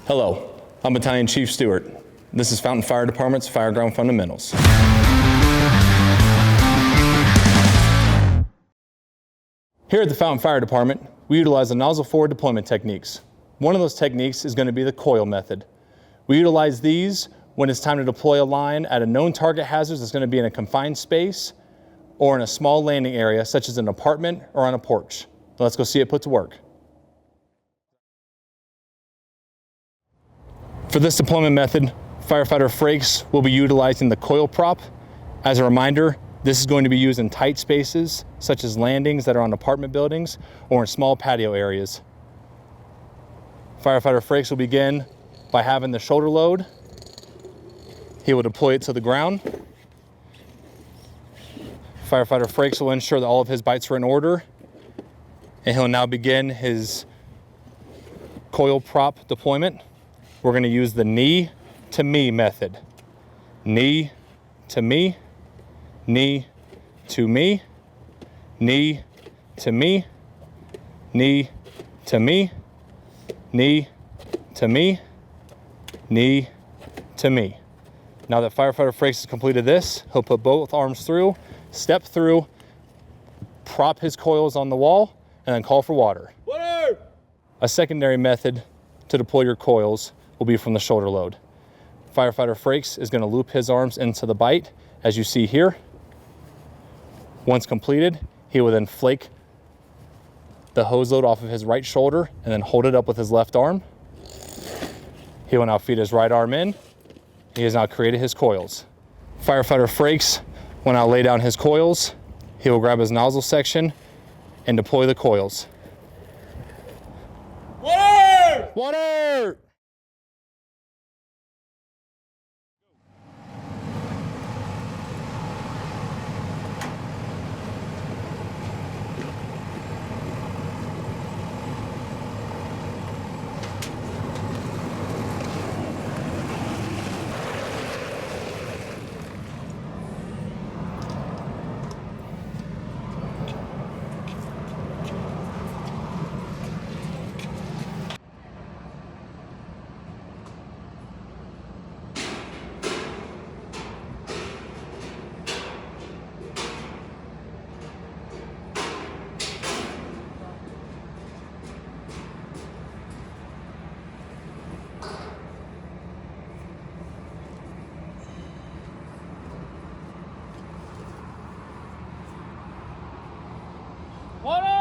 Hello, I'm Battalion Chief Stewart. This is Fountain Fire Department's Fireground Fundamentals. Here at the Fountain Fire Department, we utilize the nozzle forward deployment techniques. One of those techniques is going to be the Coil Method. We utilize these when it's time to deploy a line at a known target hazard that's going to be in a confined space or in a small landing area, such as an apartment or on a porch. Let's go see it put to work. For this deployment method, firefighter Frakes will be utilizing the coil prop. As a reminder, this is going to be used in tight spaces, such as landings that are on apartment buildings or in small patio areas. Firefighter Frakes will begin by having the shoulder load. He will deploy it to the ground. Firefighter Frakes will ensure that all of his bites are in order, and he'll now begin his coil prop deployment. We're going to use the knee to me method. Knee to me, knee to me, knee to me, knee to me, knee to me, knee to me. Now that firefighter Frakes has completed this, he'll put both arms through, step through, prop his coils on the wall, and then call for water. Water! A secondary method to deploy your coils will be from the shoulder load. Firefighter Frakes is going to loop his arms into the bite, as you see here. Once completed, he will then flake the hose load off of his right shoulder and then hold it up with his left arm. He will now feed his right arm in. He has now created his coils. Firefighter Frakes will now lay down his coils. He will grab his nozzle section and deploy the coils. Water! Water! Water!